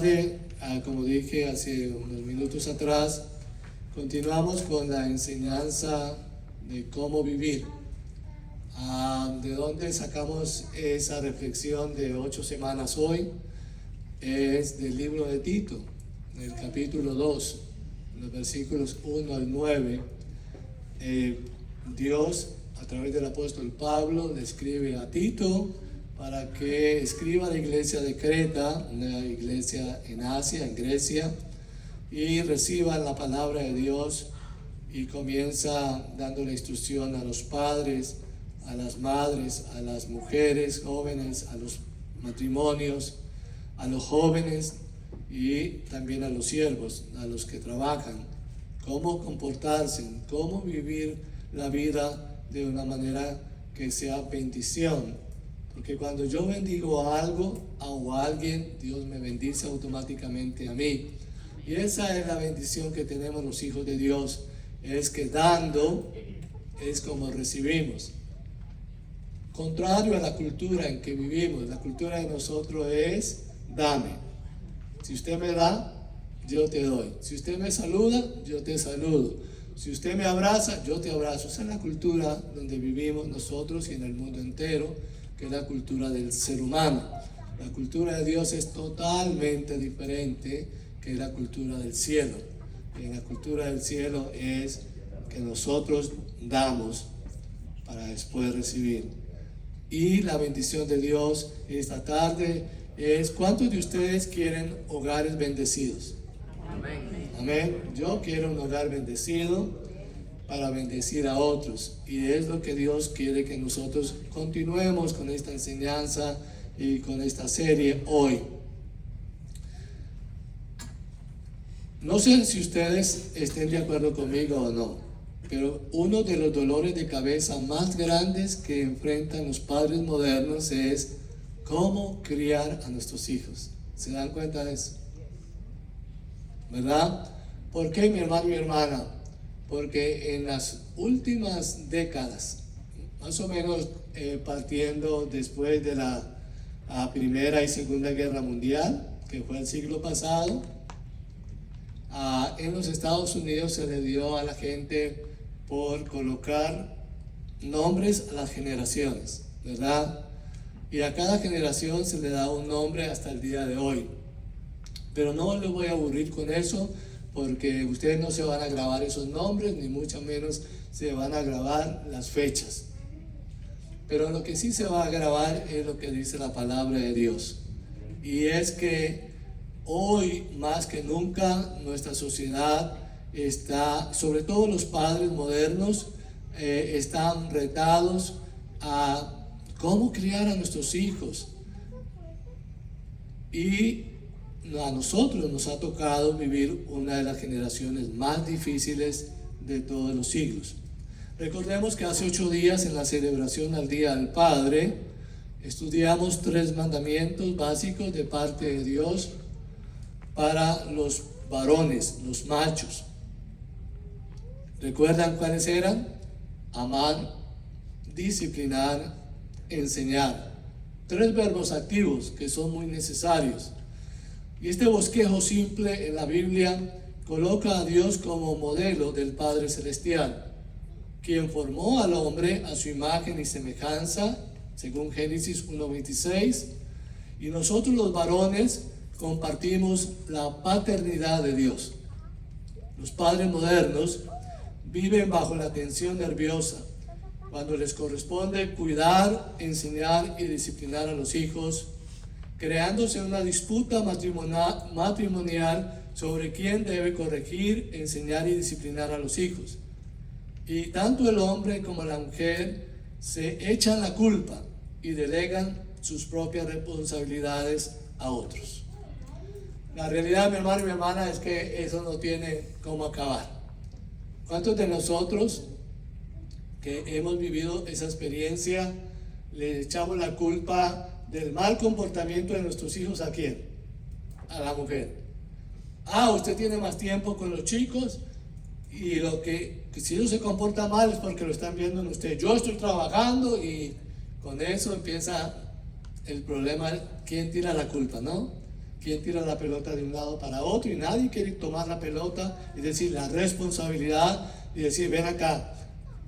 tarde, como dije hace unos minutos atrás, continuamos con la enseñanza de cómo vivir. ¿De dónde sacamos esa reflexión de 8 semanas hoy? Es del libro de Tito, del capítulo 2, los versículos 1 al 9. Dios, a través del apóstol Pablo, le escribe a Tito para que escriba a la iglesia de Creta, una iglesia en Asia, en Grecia, y reciban la palabra de Dios, y comienza dando la instrucción a los padres, a las madres, a las mujeres jóvenes, a los matrimonios, a los jóvenes y también a los siervos, a los que trabajan, cómo comportarse, cómo vivir la vida de una manera que sea bendición. Porque cuando yo bendigo algo o a alguien, Dios me bendice automáticamente a mí. Y esa es la bendición que tenemos los hijos de Dios, es que dando es como recibimos. Contrario a la cultura en que vivimos, la cultura de nosotros es dame. Si usted me da, yo te doy. Si usted me saluda, yo te saludo. Si usted me abraza, yo te abrazo. Esa es la cultura donde vivimos nosotros y en el mundo entero, que es la cultura del ser humano. La cultura de Dios es totalmente diferente que la cultura del cielo. En la cultura del cielo es que nosotros damos para después recibir. Y la bendición de Dios esta tarde es: ¿cuántos de ustedes quieren hogares bendecidos? Amén. Amén. Yo quiero un hogar bendecido para bendecir a otros, y es lo que Dios quiere que nosotros continuemos con esta enseñanza y con esta serie hoy. No sé si ustedes estén de acuerdo conmigo o no, pero uno de los dolores de cabeza más grandes que enfrentan los padres modernos es cómo criar a nuestros hijos. ¿Se dan cuenta de eso? ¿Verdad? ¿Por qué, mi hermano y mi hermana? Porque en las últimas décadas, más o menos partiendo después de la Primera y Segunda Guerra Mundial, que fue el siglo pasado, en los Estados Unidos se le dio a la gente por colocar nombres a las generaciones, ¿verdad? Y a cada generación se le da un nombre hasta el día de hoy. Pero no les voy a aburrir con eso, porque ustedes no se van a grabar esos nombres, ni mucho menos se van a grabar las fechas. Pero lo que sí se va a grabar es lo que dice la palabra de Dios. Y es que hoy, más que nunca, nuestra sociedad está, sobre todo los padres modernos, están retados a cómo criar a nuestros hijos. Y a nosotros nos ha tocado vivir una de las generaciones más difíciles de todos los siglos. Recordemos que hace 8 días, en la celebración al Día del Padre, estudiamos 3 mandamientos básicos de parte de Dios para los varones, los machos. ¿Recuerdan cuáles eran? Amar, disciplinar, enseñar. 3 verbos activos que son muy necesarios. Y este bosquejo simple en la Biblia coloca a Dios como modelo del Padre Celestial, quien formó al hombre a su imagen y semejanza, según Génesis 1:26, y nosotros los varones compartimos la paternidad de Dios. Los padres modernos viven bajo la tensión nerviosa cuando les corresponde cuidar, enseñar y disciplinar a los hijos, creándose una disputa matrimonial sobre quién debe corregir, enseñar y disciplinar a los hijos. Y tanto el hombre como la mujer se echan la culpa y delegan sus propias responsabilidades a otros. La realidad, mi hermano y mi hermana, es que eso no tiene cómo acabar. ¿Cuántos de nosotros que hemos vivido esa experiencia le echamos la culpa del mal comportamiento de nuestros hijos a quién? A la mujer. Usted tiene más tiempo con los chicos, y si ellos se comportan mal es porque lo están viendo en usted. Yo estoy trabajando, y con eso empieza el problema. ¿Quién tira la culpa, no? ¿Quién tira la pelota de un lado para otro? Y nadie quiere tomar la pelota y decir la responsabilidad y decir, ven acá,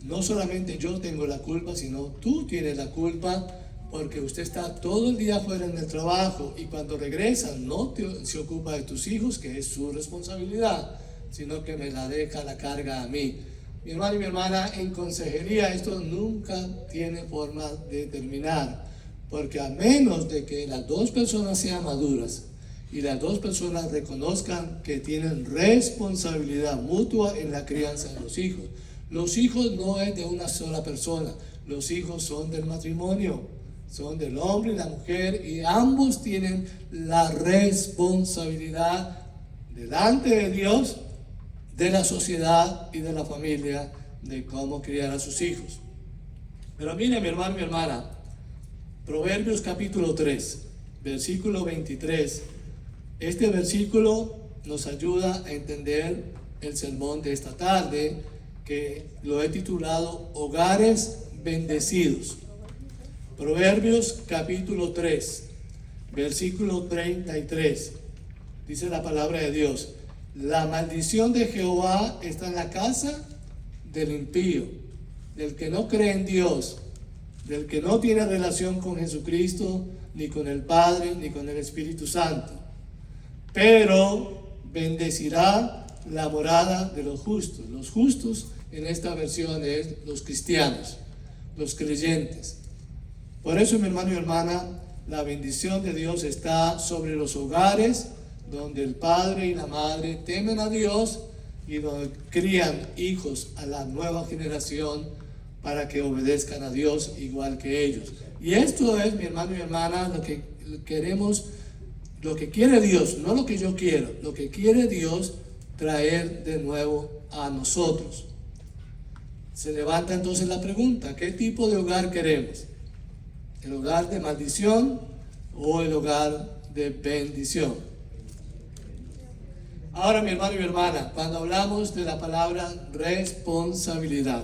no solamente yo tengo la culpa, sino tú tienes la culpa porque usted está todo el día fuera en el trabajo y cuando regresa no se ocupa de tus hijos, que es su responsabilidad, sino que me la deja la carga a mí. Mi hermano y mi hermana, en consejería esto nunca tiene forma de terminar, porque a menos de que las dos personas sean maduras y las dos personas reconozcan que tienen responsabilidad mutua en la crianza de los hijos no es de una sola persona, los hijos son del matrimonio, son del hombre y la mujer, y ambos tienen la responsabilidad delante de Dios, de la sociedad y de la familia, de cómo criar a sus hijos. Pero mire, mi hermano y mi hermana, Proverbios capítulo 3, versículo 23, este versículo nos ayuda a entender el sermón de esta tarde, que lo he titulado Hogares Bendecidos. Proverbios capítulo 3, versículo 33, dice la palabra de Dios: la maldición de Jehová está en la casa del impío, del que no cree en Dios, del que no tiene relación con Jesucristo, ni con el Padre, ni con el Espíritu Santo. Pero bendecirá la morada de los justos. Los justos en esta versión es los cristianos, los creyentes. Por eso, mi hermano y hermana, la bendición de Dios está sobre los hogares donde el padre y la madre temen a Dios y donde crían hijos a la nueva generación para que obedezcan a Dios igual que ellos. Y esto es, mi hermano y mi hermana, lo que queremos, lo que quiere Dios, no lo que yo quiero, lo que quiere Dios traer de nuevo a nosotros. Se levanta entonces la pregunta: ¿qué tipo de hogar queremos? ¿El hogar de maldición o el hogar de bendición? Ahora, mi hermano y mi hermana, cuando hablamos de la palabra responsabilidad,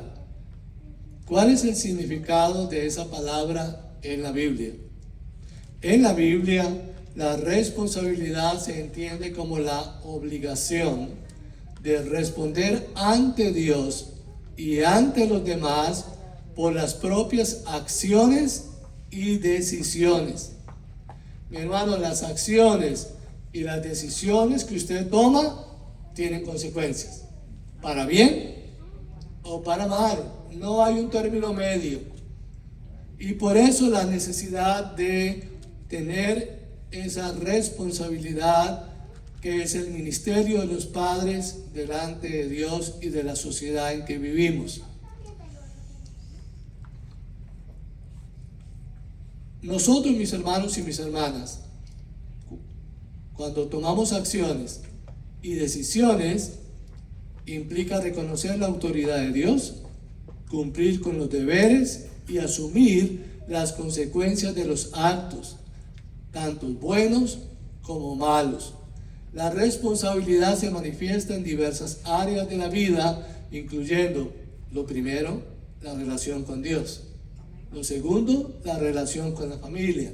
¿cuál es el significado de esa palabra en la Biblia? En la Biblia, la responsabilidad se entiende como la obligación de responder ante Dios y ante los demás por las propias acciones y decisiones. Mi hermano, las acciones y las decisiones que usted toma tienen consecuencias, para bien o para mal. No hay un término medio. Y por eso la necesidad de tener esa responsabilidad, que es el ministerio de los padres delante de Dios y de la sociedad en que vivimos. Nosotros, mis hermanos y mis hermanas, cuando tomamos acciones y decisiones, implica reconocer la autoridad de Dios, cumplir con los deberes y asumir las consecuencias de los actos, tanto buenos como malos. La responsabilidad se manifiesta en diversas áreas de la vida, incluyendo, lo primero, la relación con Dios. Lo segundo, la relación con la familia.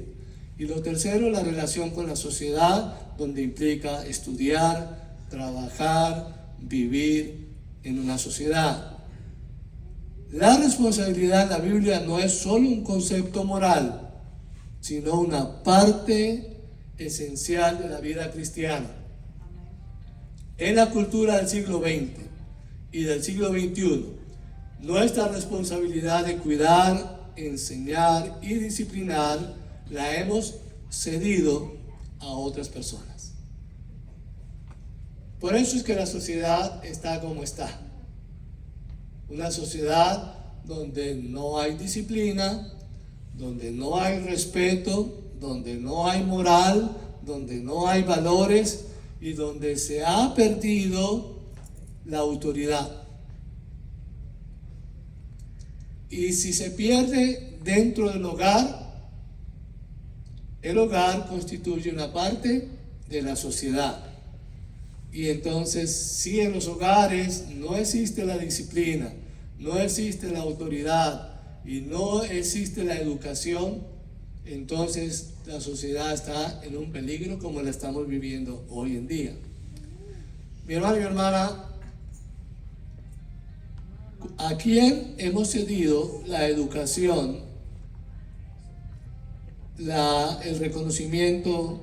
Y lo tercero, la relación con la sociedad, donde implica estudiar, trabajar, vivir en una sociedad. La responsabilidad en la Biblia no es solo un concepto moral, sino una parte esencial de la vida cristiana. En la cultura del siglo XX y del siglo XXI, nuestra responsabilidad de cuidar, enseñar y disciplinar la hemos cedido a otras personas. Por eso es que la sociedad está como está. Una sociedad donde no hay disciplina, donde no hay respeto, donde no hay moral, donde no hay valores y donde se ha perdido la autoridad. Y si se pierde dentro del hogar, el hogar constituye una parte de la sociedad. Y entonces, si en los hogares no existe la disciplina, no existe la autoridad y no existe la educación, entonces la sociedad está en un peligro como la estamos viviendo hoy en día. Mi hermano y mi hermana, ¿a quién hemos cedido la educación, el reconocimiento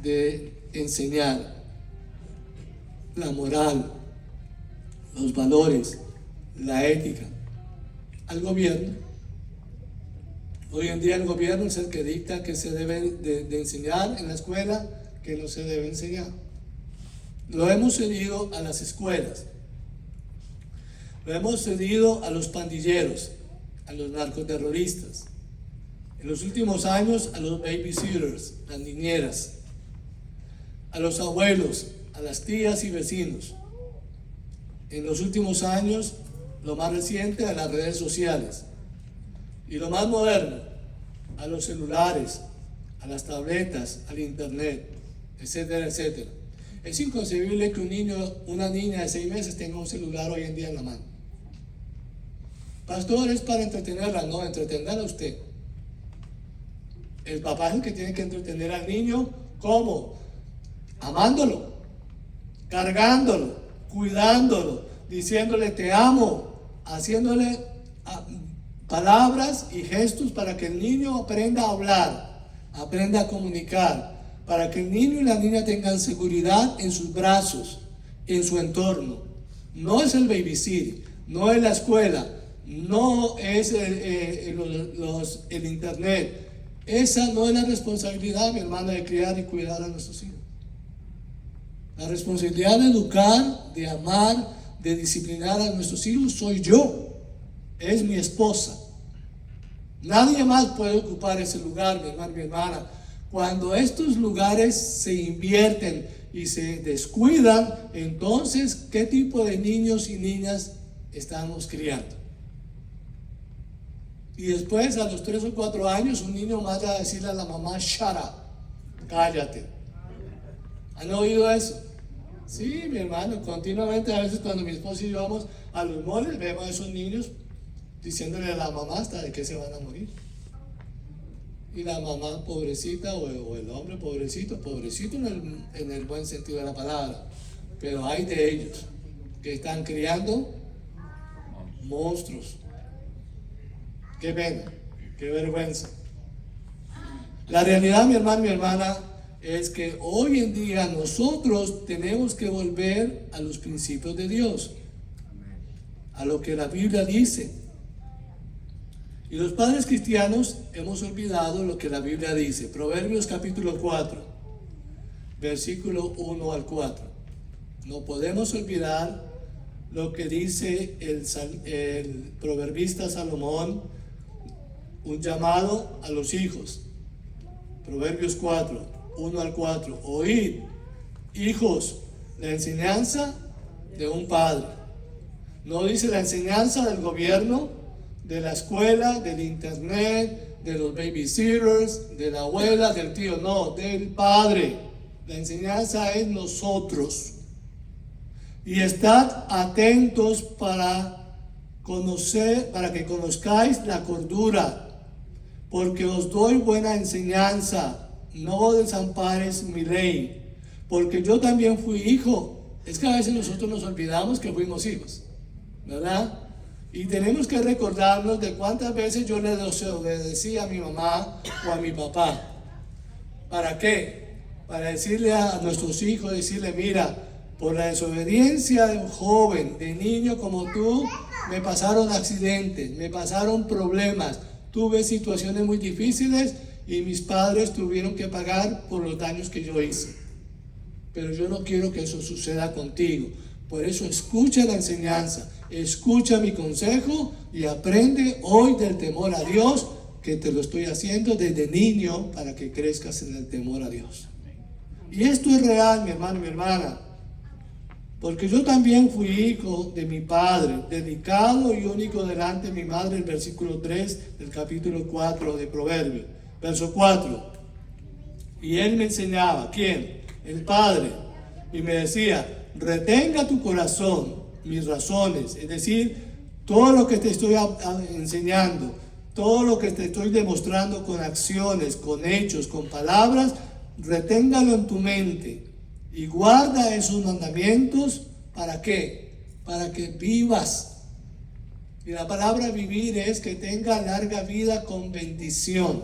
de enseñar la moral, los valores, la ética? Al gobierno. Hoy en día el gobierno es el que dicta que se debe de enseñar en la escuela, que no se debe enseñar. Lo hemos cedido a las escuelas, lo hemos cedido a los pandilleros, a los narcoterroristas, en los últimos años a los babysitters, las niñeras, a los abuelos, a las tías y vecinos. En los últimos años, lo más reciente, a las redes sociales. Y lo más moderno, a los celulares, a las tabletas, al internet, etcétera, etcétera. Es inconcebible que un niño, una niña de 6 meses tenga un celular hoy en día en la mano. Pastor, es para entretenerla, no, entretenerla a usted. El papá es el que tiene que entretener al niño. ¿Cómo? Amándolo, cargándolo, cuidándolo, diciéndole te amo, haciéndole palabras y gestos para que el niño aprenda a hablar, aprenda a comunicar, para que el niño y la niña tengan seguridad en sus brazos, en su entorno. No es el babysit, no es la escuela, no es el internet. Esa no es la responsabilidad, mi hermana, de criar y cuidar a nuestros hijos. La responsabilidad de educar, de amar, de disciplinar a nuestros hijos soy yo, es mi esposa. Nadie más puede ocupar ese lugar, mi hermano, mi hermana. Cuando estos lugares se invierten y se descuidan, entonces, ¿qué tipo de niños y niñas estamos criando? Y después, a los 3 o 4 años, un niño vaya a decirle a la mamá, shut up, cállate. ¿Han oído eso? Sí, mi hermano, continuamente, a veces cuando mi esposa y yo vamos a los moles, vemos a esos niños diciéndole a la mamá hasta de que se van a morir. Y la mamá pobrecita o el hombre pobrecito en el buen sentido de la palabra, pero hay de ellos que están criando monstruos. Qué pena, qué vergüenza. La realidad, mi hermano, mi hermana, es que hoy en día nosotros tenemos que volver a los principios de Dios, a lo que la Biblia dice. Y los padres cristianos hemos olvidado lo que la Biblia dice. Proverbios capítulo 4, versículo 1 al 4. No podemos olvidar lo que dice el proverbista Salomón, un llamado a los hijos. Proverbios 4, 1 al 4. Oíd, hijos, la enseñanza de un padre. No dice la enseñanza del gobierno, de la escuela, del internet, de los babysitters, de la abuela, del tío, no, del padre. La enseñanza es nosotros. Y estad atentos para que conozcáis la cordura, porque os doy buena enseñanza, no desampares mi ley, porque yo también fui hijo. Es que a veces nosotros nos olvidamos que fuimos hijos, ¿verdad? Y tenemos que recordarnos de cuántas veces yo le desobedecía a mi mamá o a mi papá. ¿Para qué? Para decirle a nuestros hijos, decirle, mira, por la desobediencia de un joven, de niño como tú, me pasaron accidentes, me pasaron problemas, tuve situaciones muy difíciles y mis padres tuvieron que pagar por los daños que yo hice. Pero yo no quiero que eso suceda contigo. Por eso escucha la enseñanza, escucha mi consejo y aprende hoy del temor a Dios, que te lo estoy haciendo desde niño para que crezcas en el temor a Dios. Y esto es real, mi hermano, mi hermana, porque yo también fui hijo de mi padre, dedicado y único delante de mi madre, el versículo 3 del capítulo 4 de Proverbios, verso 4. Y él me enseñaba, ¿quién? El Padre, y me decía, retenga tu corazón mis razones, es decir, todo lo que te estoy enseñando, todo lo que te estoy demostrando con acciones, con hechos, con palabras, reténgalo en tu mente y guarda esos mandamientos. ¿Para qué? Para que vivas. Y la palabra vivir es que tenga larga vida con bendición.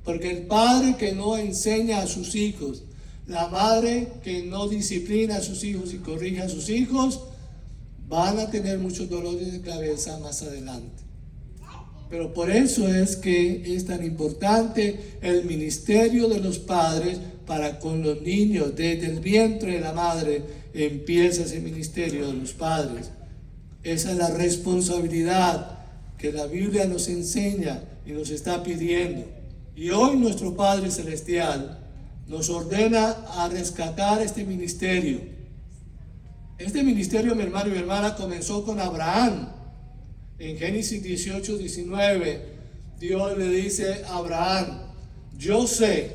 Porque el padre que no enseña a sus hijos, la madre que no disciplina a sus hijos y corrige a sus hijos, van a tener muchos dolores de cabeza más adelante. Pero por eso es que es tan importante el ministerio de los padres para con los niños. Desde el vientre de la madre empieza ese ministerio de los padres. Esa es la responsabilidad que la Biblia nos enseña y nos está pidiendo. Y hoy nuestro Padre Celestial nos ordena a rescatar este ministerio. Este ministerio, mi hermano y mi hermana, comenzó con Abraham. En Génesis 18, 19, Dios le dice a Abraham: yo sé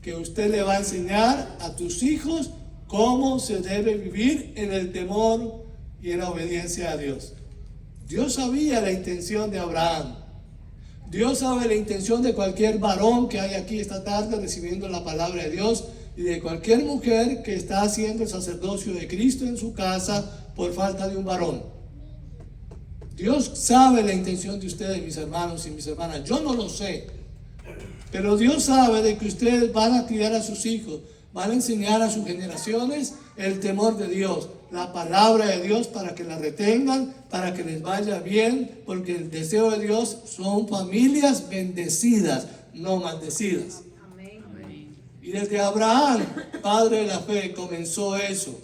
que usted le va a enseñar a tus hijos cómo se debe vivir en el temor y en la obediencia a Dios. Dios sabía la intención de Abraham. Dios sabe la intención de cualquier varón que hay aquí esta tarde recibiendo la palabra de Dios y de cualquier mujer que está haciendo el sacerdocio de Cristo en su casa por falta de un varón. Dios sabe la intención de ustedes, mis hermanos y mis hermanas. Yo no lo sé, pero Dios sabe de que ustedes van a criar a sus hijos, van a enseñar a sus generaciones el temor de Dios, la palabra de Dios, para que la retengan, para que les vaya bien, porque el deseo de Dios son familias bendecidas, no maldecidas. Amén. Y desde Abraham, padre de la fe, comenzó eso.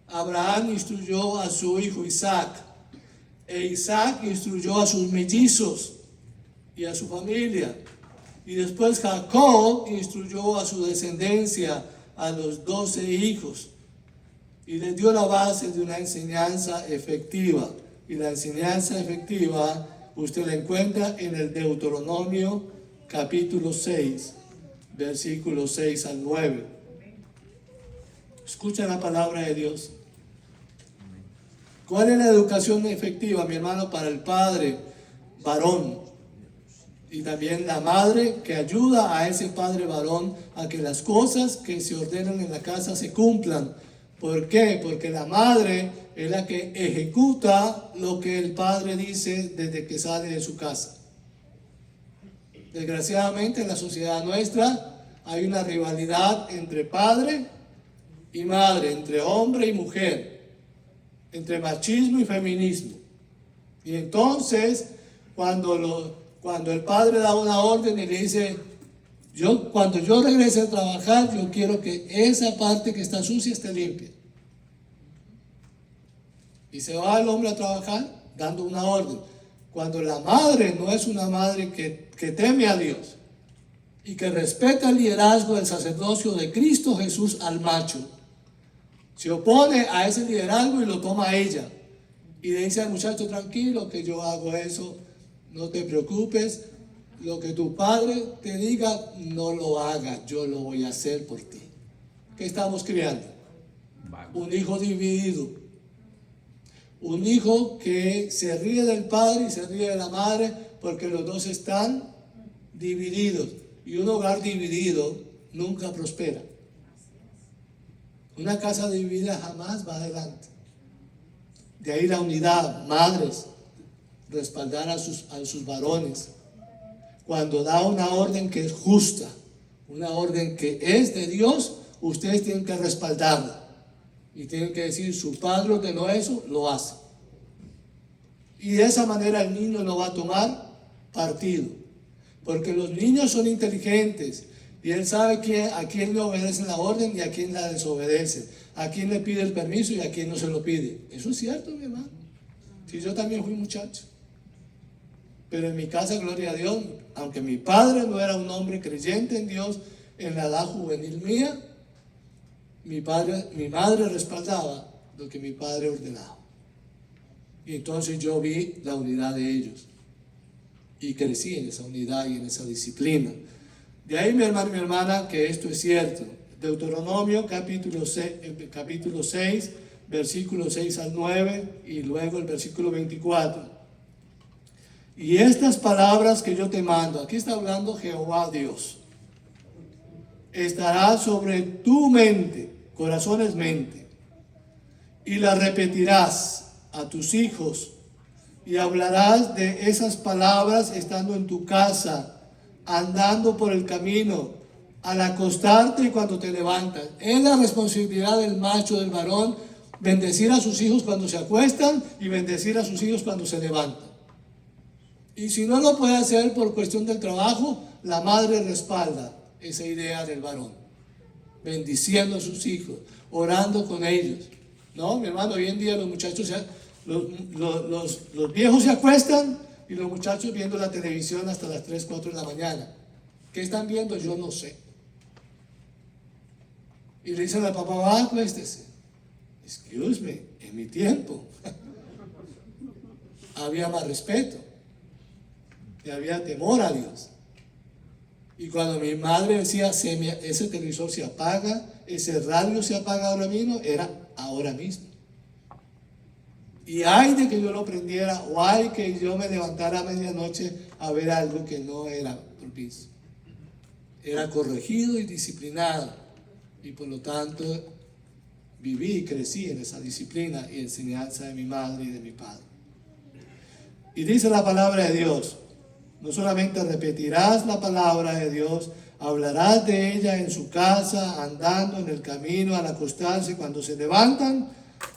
Abraham instruyó a su hijo Isaac, e Isaac instruyó a sus mellizos y a su familia. Y después Jacob instruyó a su descendencia, a los 12 hijos. Y les dio la base de una enseñanza efectiva. Y la enseñanza efectiva usted la encuentra en el Deuteronomio capítulo 6, versículos 6 al 9. Escucha la palabra de Dios. ¿Cuál es la educación efectiva, mi hermano, para el padre varón? Y también la madre que ayuda a ese padre varón a que las cosas que se ordenan en la casa se cumplan. ¿Por qué? Porque la madre es la que ejecuta lo que el padre dice desde que sale de su casa. Desgraciadamente en la sociedad nuestra hay una rivalidad entre padre y madre, entre hombre y mujer, entre machismo y feminismo. Y entonces cuando el padre da una orden y le dice: cuando yo regrese a trabajar, yo quiero que esa parte que está sucia esté limpia. Y se va el hombre a trabajar dando una orden. Cuando la madre no es una madre que teme a Dios y que respeta el liderazgo del sacerdocio de Cristo Jesús al macho, se opone a ese liderazgo y lo toma ella. Y le dice al muchacho: tranquilo, que yo hago eso, no te preocupes, lo que tu padre te diga, no lo haga, yo lo voy a hacer por ti. ¿Qué estamos criando? Un hijo dividido. Un hijo que se ríe del padre y se ríe de la madre porque los dos están divididos. Y un hogar dividido nunca prospera. Una casa dividida jamás va adelante. De ahí la unidad. Madres, respaldar a sus varones. Cuando da una orden que es justa, una orden que es de Dios, ustedes tienen que respaldarla. Y tienen que decir: su padre ordenó eso, lo hace. Y de esa manera el niño no va a tomar partido. Porque los niños son inteligentes. Y él sabe a quién le obedece la orden y a quién la desobedece. A quién le pide el permiso y a quién no se lo pide. Eso es cierto, mi hermano. Si yo también fui muchacho. Pero en mi casa, gloria a Dios, aunque mi padre no era un hombre creyente en Dios, en la edad juvenil mía, mi madre respaldaba lo que mi padre ordenaba. Y entonces yo vi la unidad de ellos. Y crecí en esa unidad y en esa disciplina. De ahí, mi hermano y mi hermana, que esto es cierto. Deuteronomio capítulo 6, versículos 6 al 9 y luego el versículo 24. Y estas palabras que yo te mando, aquí está hablando Jehová Dios, estará sobre tu mente, corazón es mente, y las repetirás a tus hijos, y hablarás de esas palabras estando en tu casa, andando por el camino, al acostarte y cuando te levantas. Es la responsabilidad del macho, del varón, bendecir a sus hijos cuando se acuestan y bendecir a sus hijos cuando se levantan. Y si no lo puede hacer por cuestión del trabajo, la madre respalda esa idea del varón, bendiciendo a sus hijos, orando con ellos. No, mi hermano, hoy en día los muchachos, los viejos se acuestan y los muchachos viendo la televisión hasta las 3, 4 de la mañana. ¿Qué están viendo? Yo no sé. Y le dicen al papá, va, acuéstese. Excuse me, en mi tiempo había más respeto y había temor a Dios. Y cuando mi madre decía, ese televisor se apaga, ese radio se apaga ahora mismo, era ahora mismo. Y hay de que yo lo prendiera, o hay que yo me levantara a medianoche a ver algo que no era propicio. Era corregido y disciplinado. Y por lo tanto, viví y crecí en esa disciplina y enseñanza de mi madre y de mi padre. Y dice la palabra de Dios, no solamente repetirás la palabra de Dios, hablarás de ella en su casa, andando en el camino, al acostarse, cuando se levantan,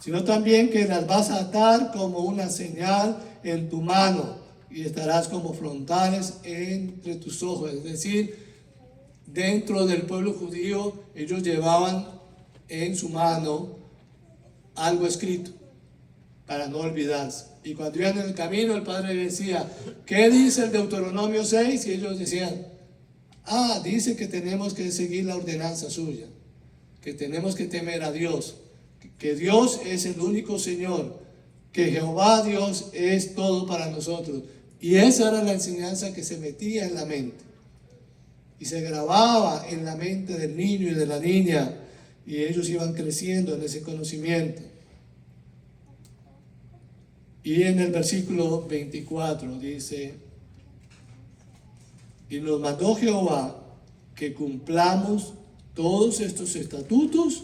sino también que las vas a atar como una señal en tu mano y estarás como frontales entre tus ojos. Es decir, dentro del pueblo judío, ellos llevaban en su mano algo escrito para no olvidarse. Y cuando iban en el camino, el padre decía, ¿qué dice el Deuteronomio 6? Y ellos decían, dice que tenemos que seguir la ordenanza suya, que tenemos que temer a Dios, que Dios es el único Señor, que Jehová Dios es todo para nosotros. Y esa era la enseñanza que se metía en la mente y se grababa en la mente del niño y de la niña, y ellos iban creciendo en ese conocimiento. Y en el versículo 24 dice, y nos mandó Jehová que cumplamos todos estos estatutos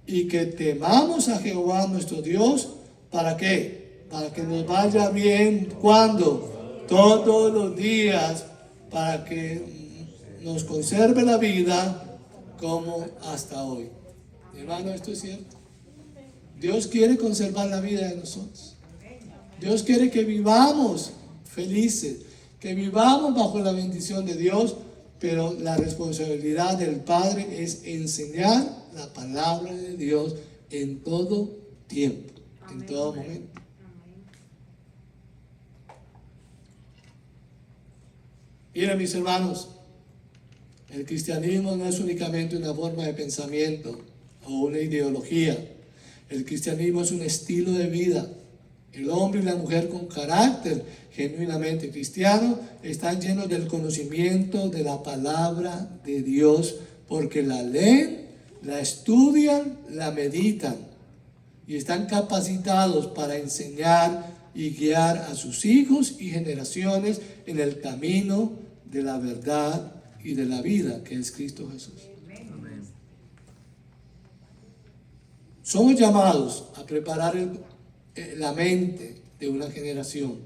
y que temamos a Jehová nuestro Dios. ¿Para qué? Para que nos vaya bien. ¿Cuándo? Todos los días, para que nos conserve la vida como hasta hoy. Hermano, esto es cierto. Dios quiere conservar la vida de nosotros. Dios quiere que vivamos felices, que vivamos bajo la bendición de Dios, pero la responsabilidad del Padre es enseñar la palabra de Dios en todo tiempo, en todo momento. Miren, mis hermanos, el cristianismo no es únicamente una forma de pensamiento o una ideología. El cristianismo es un estilo de vida. El hombre y la mujer con carácter genuinamente cristiano están llenos del conocimiento de la palabra de Dios, porque la leen, la estudian, la meditan y están capacitados para enseñar y guiar a sus hijos y generaciones en el camino de la verdad y de la vida, que es Cristo Jesús. Amén. Somos llamados a preparar la mente de una generación.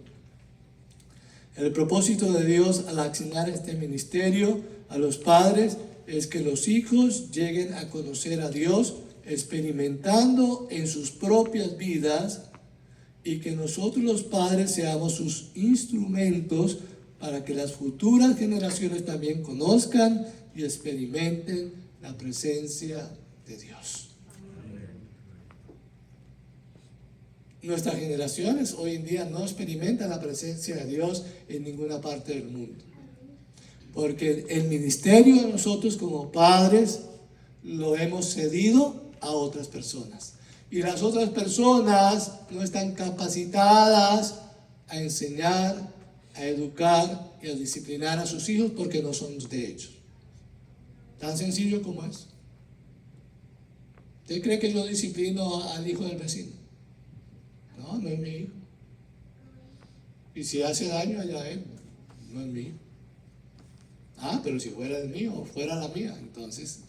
El propósito de Dios al asignar este ministerio a los padres es que los hijos lleguen a conocer a Dios experimentando en sus propias vidas, y que nosotros los padres seamos sus instrumentos para que las futuras generaciones también conozcan y experimenten la presencia de Dios. Nuestras generaciones hoy en día no experimentan la presencia de Dios en ninguna parte del mundo, porque el ministerio de nosotros como padres lo hemos cedido a otras personas, y las otras personas no están capacitadas a enseñar, a educar y a disciplinar a sus hijos porque no son de ellos. Tan sencillo como es. ¿Usted cree que yo disciplino al hijo del vecino? No, no es mi hijo. Y si hace daño allá él, no es mío. Ah, pero si fuera el mío o fuera la mía, entonces,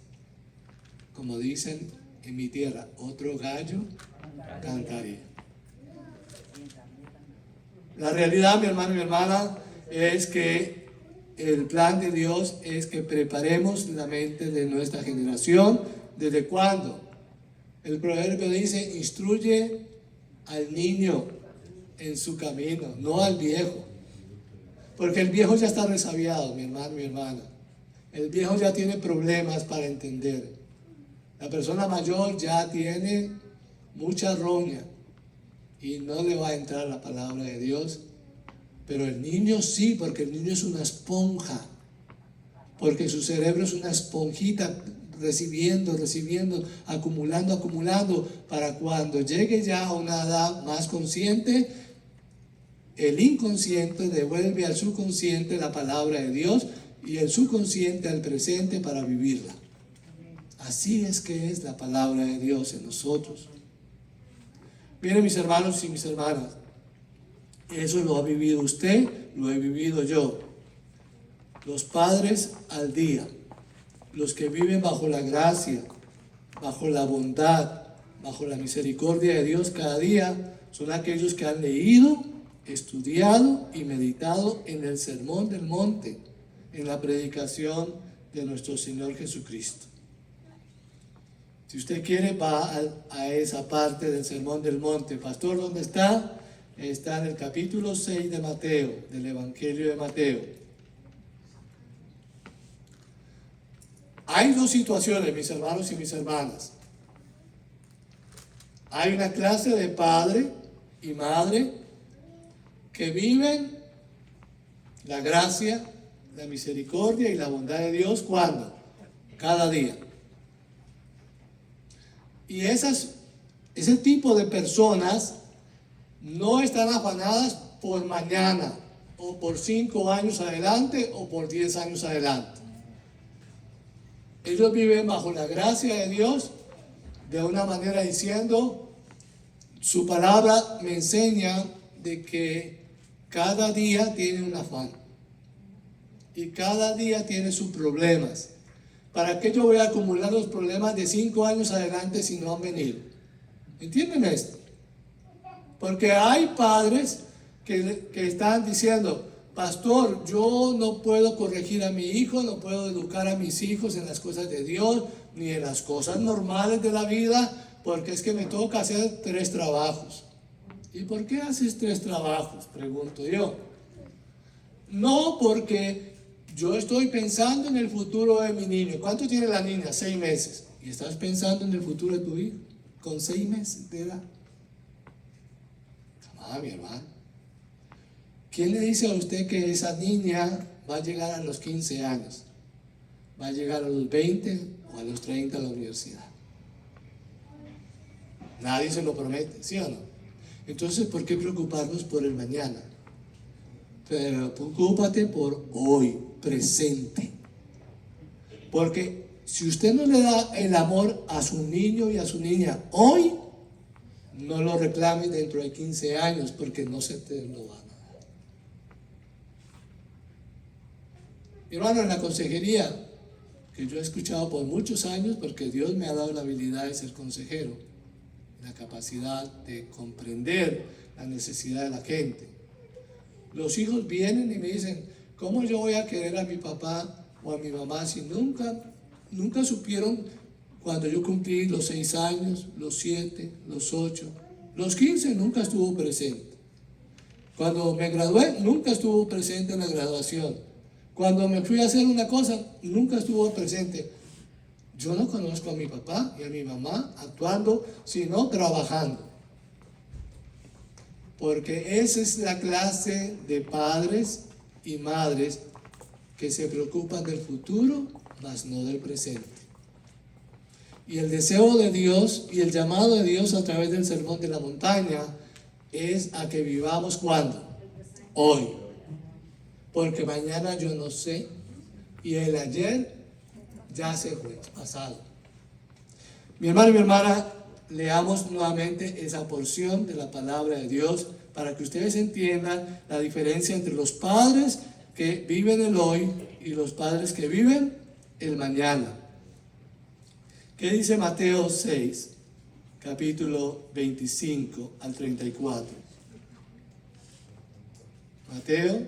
como dicen en mi tierra, otro gallo cantaría. La realidad, mi hermano y mi hermana, es que el plan de Dios es que preparemos la mente de nuestra generación. ¿Desde cuándo? El proverbio dice, instruye al niño en su camino, no al viejo. Porque el viejo ya está resabiado, mi hermano, mi hermana. El viejo ya tiene problemas para entender. La persona mayor ya tiene mucha roña y no le va a entrar la palabra de Dios. Pero el niño sí, porque el niño es una esponja. Porque su cerebro es una esponjita recibiendo, acumulando, para cuando llegue ya a una edad más consciente, el inconsciente devuelve al subconsciente la palabra de Dios y el subconsciente al presente para vivirla. Así es que es la palabra de Dios en nosotros. Miren, mis hermanos y mis hermanas, eso lo ha vivido usted, lo he vivido yo. Los padres al día, los que viven bajo la gracia, bajo la bondad, bajo la misericordia de Dios cada día, son aquellos que han leído, estudiado y meditado en el Sermón del Monte, en la predicación de nuestro Señor Jesucristo. Si usted quiere, va a esa parte del Sermón del Monte. Pastor, ¿dónde está? Está en el capítulo 6 de Mateo, del Evangelio de Mateo. Hay dos situaciones, mis hermanos y mis hermanas. Hay una clase de padre y madre que viven la gracia, la misericordia y la bondad de Dios. ¿Cuándo? Cada día. Y ese tipo de personas no están afanadas por mañana, o por 5 años adelante, o por 10 años adelante. Ellos viven bajo la gracia de Dios de una manera diciendo, su palabra me enseña de que cada día tiene un afán y cada día tiene sus problemas. ¿Para qué yo voy a acumular los problemas de 5 años adelante si no han venido? ¿Entienden esto? Porque hay padres que están diciendo, pastor, yo no puedo corregir a mi hijo, no puedo educar a mis hijos en las cosas de Dios, ni en las cosas normales de la vida, porque es que me toca hacer 3 trabajos. ¿Y por qué haces 3 trabajos? Pregunto yo. No, porque yo estoy pensando en el futuro de mi niño. ¿Cuánto tiene la niña? 6 meses. Y estás pensando en el futuro de tu hijo con 6 meses de edad. Ah, mi hermano. ¿Quién le dice a usted que esa niña va a llegar a los 15 años? ¿Va a llegar a los 20 o a los 30 a la universidad? Nadie se lo promete, ¿sí o no? Entonces, ¿por qué preocuparnos por el mañana? Pero preocúpate por hoy, presente. Porque si usted no le da el amor a su niño y a su niña hoy, no lo reclame dentro de 15 años, porque no se te lo van a dar. Mi hermano, en la consejería, que yo he escuchado por muchos años, porque Dios me ha dado la habilidad de ser consejero, la capacidad de comprender la necesidad de la gente. Los hijos vienen y me dicen, ¿cómo yo voy a querer a mi papá o a mi mamá si nunca supieron cuando yo cumplí los 6 años, los 7, los 8, los 15 nunca estuvo presente? Cuando me gradué, nunca estuvo presente en la graduación. Cuando me fui a hacer una cosa, nunca estuvo presente. Yo no conozco a mi papá y a mi mamá actuando, sino trabajando. Porque esa es la clase de padres y madres que se preocupan del futuro, mas no del presente. Y el deseo de Dios y el llamado de Dios a través del Sermón de la Montaña es a que vivamos ¿cuándo? Hoy. Porque mañana yo no sé y el ayer ya se fue, pasado. Mi hermano y mi hermana, leamos nuevamente esa porción de la palabra de Dios para que ustedes entiendan la diferencia entre los padres que viven el hoy y los padres que viven el mañana. ¿Qué dice Mateo 6, capítulo 25 al 34? Mateo,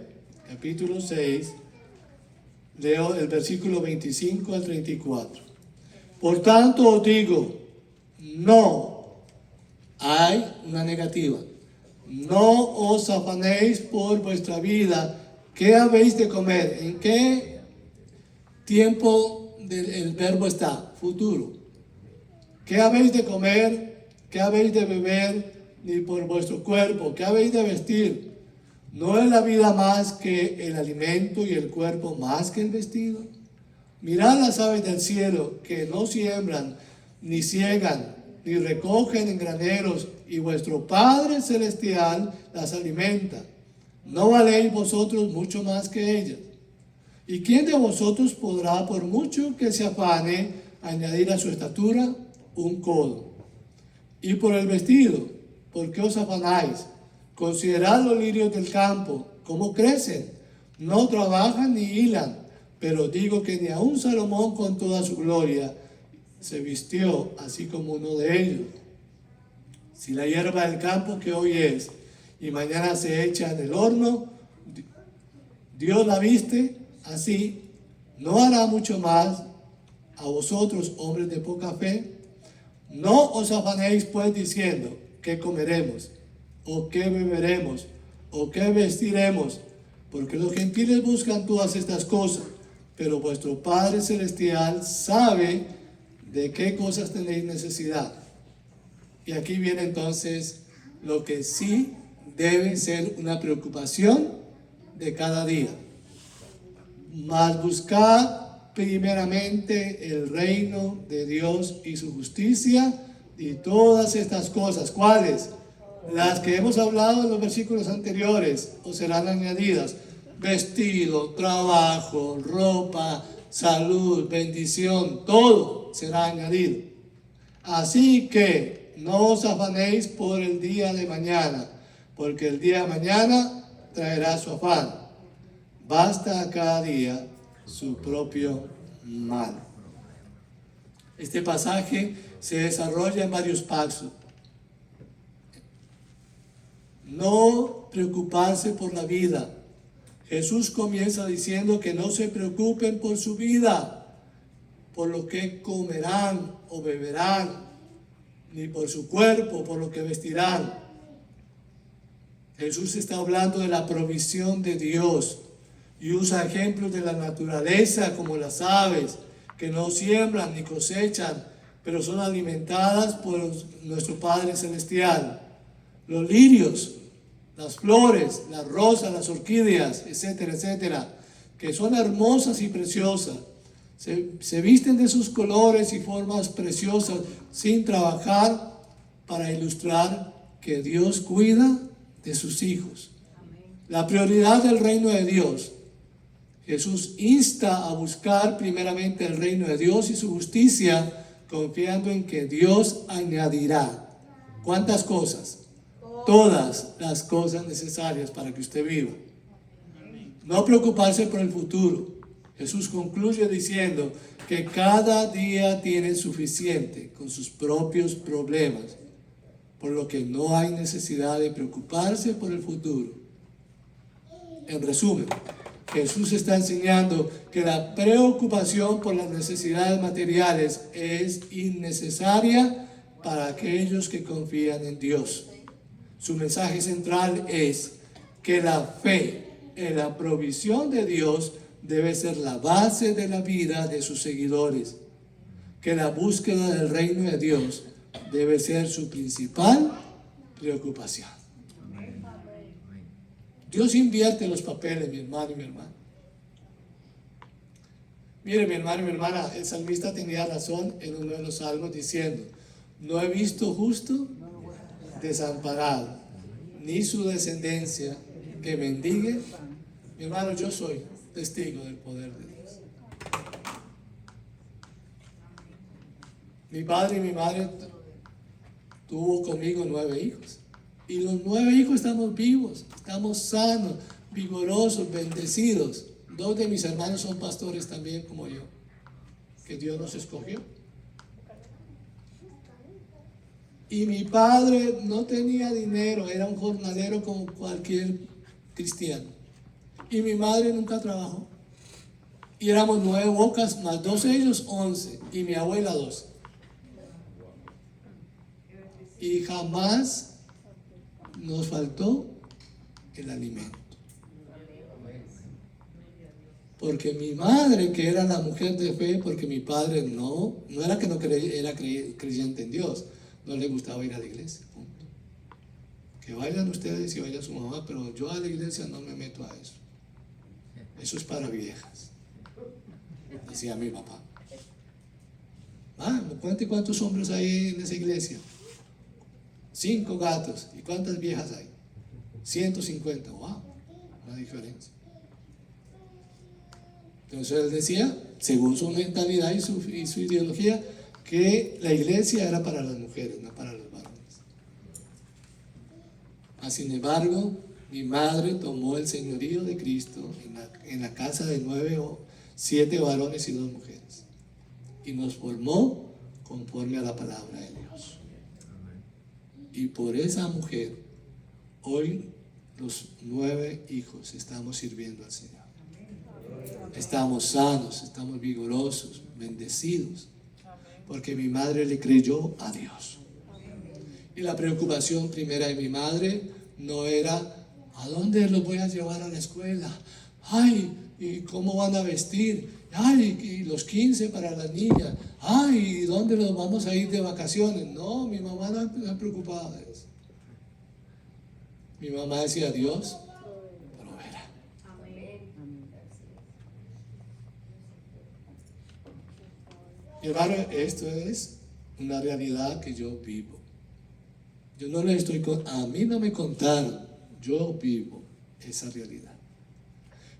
capítulo 6, leo el versículo 25 al 34. Por tanto os digo, no, hay una negativa, no os afanéis por vuestra vida, ¿qué habéis de comer? ¿En qué tiempo el verbo está? Futuro. ¿Qué habéis de comer? ¿Qué habéis de beber? Ni por vuestro cuerpo, ¿qué habéis de vestir? ¿No es la vida más que el alimento y el cuerpo más que el vestido? Mirad las aves del cielo, que no siembran, ni ciegan, ni recogen en graneros, y vuestro Padre Celestial las alimenta. ¿No valéis vosotros mucho más que ellas? ¿Y quién de vosotros podrá, por mucho que se afane, añadir a su estatura un codo? Y por el vestido, ¿por qué os afanáis? Considerad los lirios del campo, cómo crecen, no trabajan ni hilan, pero digo que ni aun Salomón con toda su gloria se vistió así como uno de ellos. Si la hierba del campo que hoy es y mañana se echa en el horno, Dios la viste así, ¿no hará mucho más a vosotros, hombres de poca fe? No os afanéis pues diciendo, ¿qué comeremos? ¿O qué beberemos? ¿O qué vestiremos? Porque los gentiles buscan todas estas cosas, pero vuestro Padre Celestial sabe de qué cosas tenéis necesidad. Y aquí viene entonces lo que sí debe ser una preocupación de cada día. Mas buscad primeramente el reino de Dios y su justicia, y todas estas cosas, ¿cuáles? Las que hemos hablado en los versículos anteriores, os serán añadidas: vestido, trabajo, ropa, salud, bendición, todo será añadido. Así que no os afanéis por el día de mañana, porque el día de mañana traerá su afán. Basta a cada día su propio mal. Este pasaje se desarrolla en varios pasos. No preocuparse por la vida. Jesús comienza diciendo que no se preocupen por su vida, por lo que comerán o beberán, ni por su cuerpo, por lo que vestirán. Jesús está hablando de la provisión de Dios y usa ejemplos de la naturaleza como las aves, que no siembran ni cosechan, pero son alimentadas por nuestro Padre Celestial. Los lirios, las flores, las rosas, las orquídeas, etcétera, etcétera, que son hermosas y preciosas, se visten de sus colores y formas preciosas sin trabajar, para ilustrar que Dios cuida de sus hijos. La prioridad del reino de Dios. Jesús insta a buscar primeramente el reino de Dios y su justicia, confiando en que Dios añadirá. ¿Cuántas cosas? Todas las cosas necesarias para que usted viva. No preocuparse por el futuro. Jesús concluye diciendo que cada día tiene suficiente con sus propios problemas, por lo que no hay necesidad de preocuparse por el futuro. En resumen, Jesús está enseñando que la preocupación por las necesidades materiales es innecesaria para aquellos que confían en Dios. Su mensaje central es que la fe en la provisión de Dios debe ser la base de la vida de sus seguidores, que la búsqueda del reino de Dios debe ser su principal preocupación. Dios invierte los papeles, mi hermano y mi hermana. Mire, mi hermano y mi hermana, el salmista tenía razón en uno de los salmos diciendo: no he visto justo desamparado, ni su descendencia que mendigue. Mi hermano, yo soy testigo del poder de Dios. Mi padre y mi madre tuvo conmigo 9 hijos. Y los 9 hijos estamos vivos, estamos sanos, vigorosos, bendecidos. 2 de mis hermanos son pastores también como yo, que Dios nos escogió. Y mi padre no tenía dinero, era un jornalero como cualquier cristiano. Y mi madre nunca trabajó. Y éramos 9 bocas, más 2 ellos, 11. Y mi abuela 2. Y jamás nos faltó el alimento. Porque mi madre, que era la mujer de fe, porque mi padre no era que no era creyente en Dios, no le gustaba ir a la iglesia, punto. Que vayan ustedes y vaya su mamá, pero yo a la iglesia no me meto a eso. Eso es para viejas, decía mi papá. Cuente cuántos hombres hay en esa iglesia. 5 gatos. ¿Y cuántas viejas hay? 150. ¡Wow! Una diferencia. Entonces él decía, según su mentalidad y su ideología, que la iglesia era para las mujeres, no para los varones. Sin embargo, mi madre tomó el señorío de Cristo en la casa de 7 varones y 2 mujeres. Y nos formó conforme a la palabra de Dios. Y por esa mujer, hoy los 9 hijos estamos sirviendo al Señor. Estamos sanos, estamos vigorosos, bendecidos, porque mi madre le creyó a Dios. Y la preocupación primera de mi madre no era ¿a dónde los voy a llevar a la escuela? Ay, ¿y cómo van a vestir? Ay, y los 15 para las niñas. Ay, ¿y dónde los vamos a ir de vacaciones? No, mi mamá no se preocupaba de eso. Mi mamá decía, Dios proveerá. Mi hermano, esto es una realidad que yo vivo. Yo no le estoy a mí no me contaron, yo vivo esa realidad.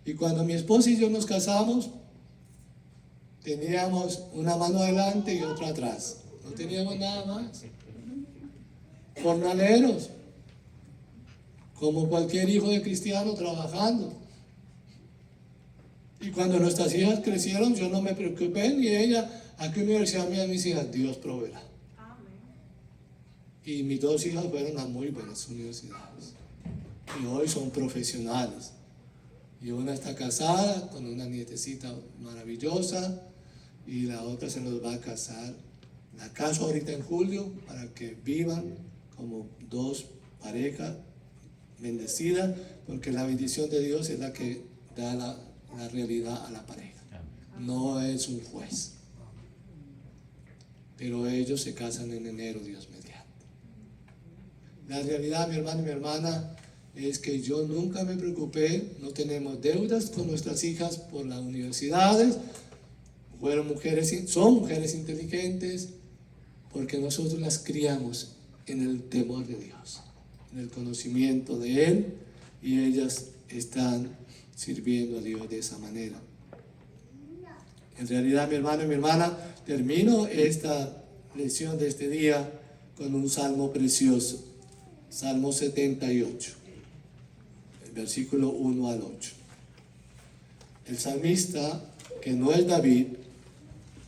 Y cuando mi esposa y yo nos casamos, teníamos una mano adelante y otra atrás. No teníamos nada más. Jornaleros, como cualquier hijo de cristiano trabajando. Y cuando nuestras hijas crecieron, yo no me preocupé, ni ella, ¿a qué universidad me dan mis hijas? Dios proveerá. Y mis 2 hijas fueron a muy buenas universidades. Y hoy son profesionales. Y una está casada con una nietecita maravillosa y la otra se nos va a casar. La caso ahorita en julio para que vivan como 2 parejas bendecidas, porque la bendición de Dios es la que da la realidad a la pareja. No es un juez. Pero ellos se casan en enero, Dios mediante. La realidad, mi hermano y mi hermana, es que yo nunca me preocupé, no tenemos deudas con nuestras hijas por las universidades, son mujeres inteligentes, porque nosotros las criamos en el temor de Dios, en el conocimiento de Él, y ellas están sirviendo a Dios de esa manera. En realidad, mi hermano y mi hermana, termino esta lección de este día con un salmo precioso, Salmo 78. Versículo 1 al 8. El salmista, que no es David,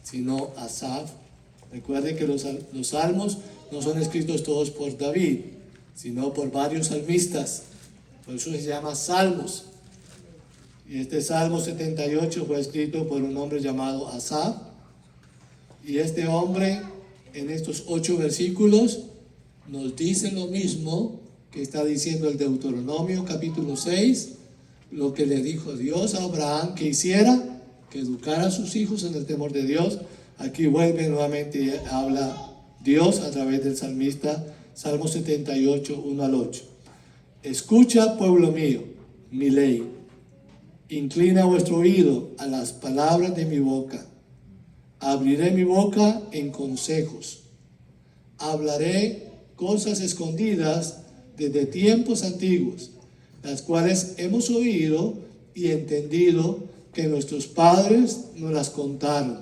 sino Asaf, recuerden que los salmos no son escritos todos por David, sino por varios salmistas, por eso se llama salmos. Y este Salmo 78 fue escrito por un hombre llamado Asaf, y este hombre en estos 8 versículos nos dice lo mismo que está diciendo el Deuteronomio capítulo 6, lo que le dijo Dios a Abraham que hiciera, que educara a sus hijos en el temor de Dios. Aquí vuelve nuevamente y habla Dios a través del salmista, Salmo 78, 1 al 8. Escucha, pueblo mío, mi ley. Inclina vuestro oído a las palabras de mi boca. Abriré mi boca en consejos. Hablaré cosas escondidas desde tiempos antiguos, las cuales hemos oído y entendido que nuestros padres nos las contaron.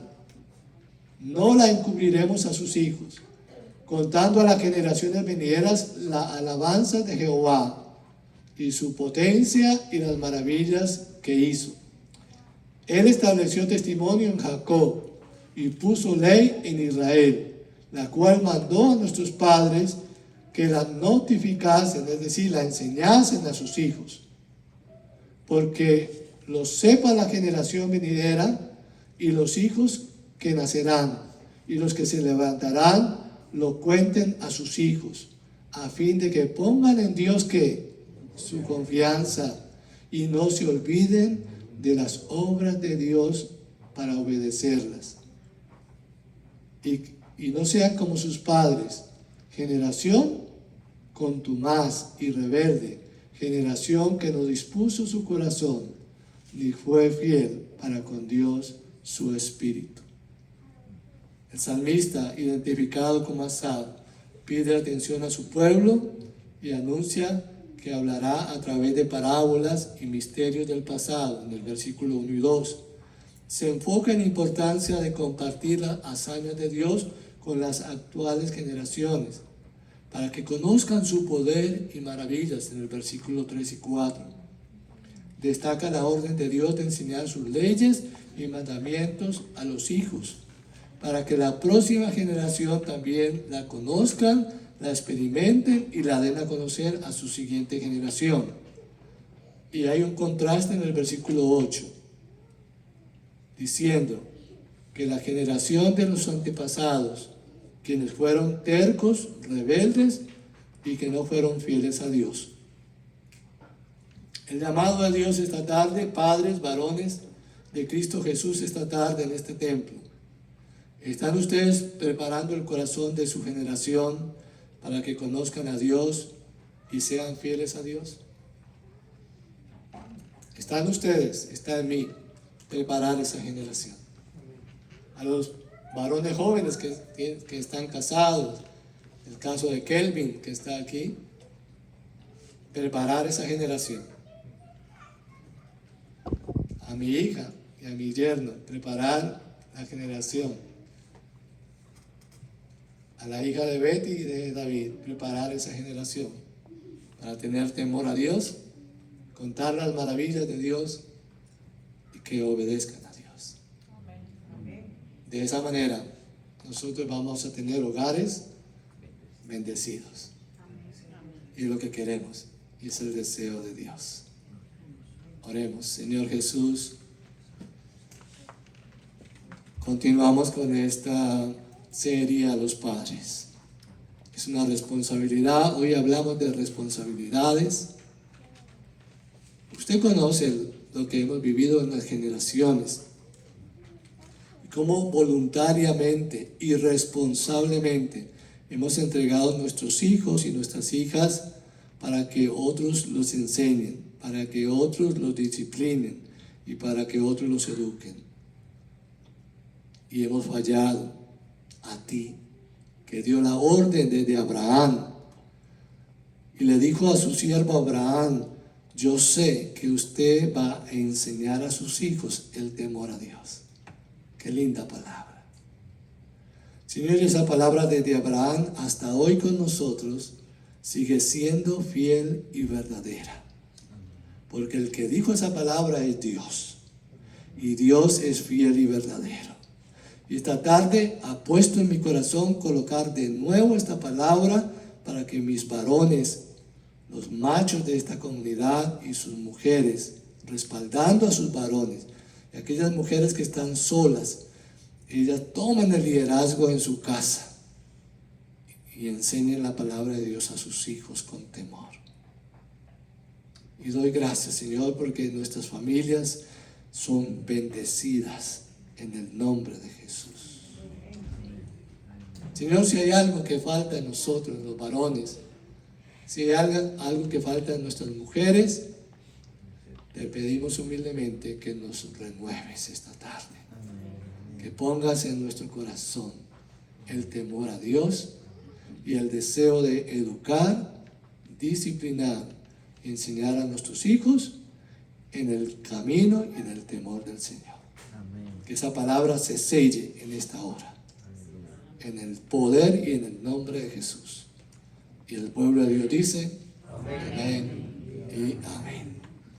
No la encubriremos a sus hijos, contando a las generaciones venideras la alabanza de Jehová y su potencia y las maravillas que hizo. Él estableció testimonio en Jacob y puso ley en Israel, la cual mandó a nuestros padres que la notificasen, es decir, la enseñasen a sus hijos, porque lo sepa la generación venidera y los hijos que nacerán, y los que se levantarán lo cuenten a sus hijos, a fin de que pongan en Dios que su confianza y no se olviden de las obras de Dios para obedecerlas. Y no sean como sus padres, generación contumaz y rebelde, generación que no dispuso su corazón, ni fue fiel para con Dios su espíritu. El salmista, identificado como Asaf, pide atención a su pueblo y anuncia que hablará a través de parábolas y misterios del pasado, en el versículo 1 y 2. Se enfoca en la importancia de compartir las hazañas de Dios con las actuales generaciones, para que conozcan su poder y maravillas, en el versículo 3 y 4. Destaca la orden de Dios de enseñar sus leyes y mandamientos a los hijos, para que la próxima generación también la conozcan, la experimenten y la den a conocer a su siguiente generación. Y hay un contraste en el versículo 8, diciendo que la generación de los antepasados, quienes fueron tercos, rebeldes y que no fueron fieles a Dios. El llamado de Dios esta tarde, padres, varones de Cristo Jesús esta tarde en este templo. ¿Están ustedes preparando el corazón de su generación para que conozcan a Dios y sean fieles a Dios? ¿Están ustedes, está en mí, preparar esa generación? A los varones jóvenes que están casados, el caso de Kelvin que está aquí, preparar esa generación. A mi hija y a mi yerno, preparar la generación. A la hija de Betty y de David, preparar esa generación para tener temor a Dios, contar las maravillas de Dios y que obedezcan a Dios. De esa manera, nosotros vamos a tener hogares bendecidos. Y es lo que queremos, y es el deseo de Dios. Oremos. Señor Jesús, continuamos con esta serie a los padres. Es una responsabilidad. Hoy hablamos de responsabilidades. Usted conoce lo que hemos vivido en las generaciones, cómo voluntariamente y responsablemente hemos entregado nuestros hijos y nuestras hijas para que otros los enseñen, para que otros los disciplinen y para que otros los eduquen. Y hemos fallado a ti, que dio la orden desde Abraham y le dijo a su siervo Abraham: yo sé que usted va a enseñar a sus hijos el temor a Dios. Qué linda palabra. Señor, esa palabra desde Abraham hasta hoy con nosotros sigue siendo fiel y verdadera, porque el que dijo esa palabra es Dios, y Dios es fiel y verdadero. Y esta tarde ha puesto en mi corazón colocar de nuevo esta palabra para que mis varones, los machos de esta comunidad y sus mujeres, respaldando a sus varones, y aquellas mujeres que están solas, ellas toman el liderazgo en su casa y enseñen la palabra de Dios a sus hijos con temor. Y doy gracias, Señor, porque nuestras familias son bendecidas en el nombre de Jesús. Señor, si hay algo que falta en nosotros, los varones, si hay algo que falta en nuestras mujeres, te pedimos humildemente que nos renueves esta tarde, que pongas en nuestro corazón el temor a Dios y el deseo de educar, disciplinar, enseñar a nuestros hijos en el camino y en el temor del Señor. Que esa palabra se selle en esta hora. en el poder y en el nombre de Jesús. Y el pueblo de Dios dice, amén y amén.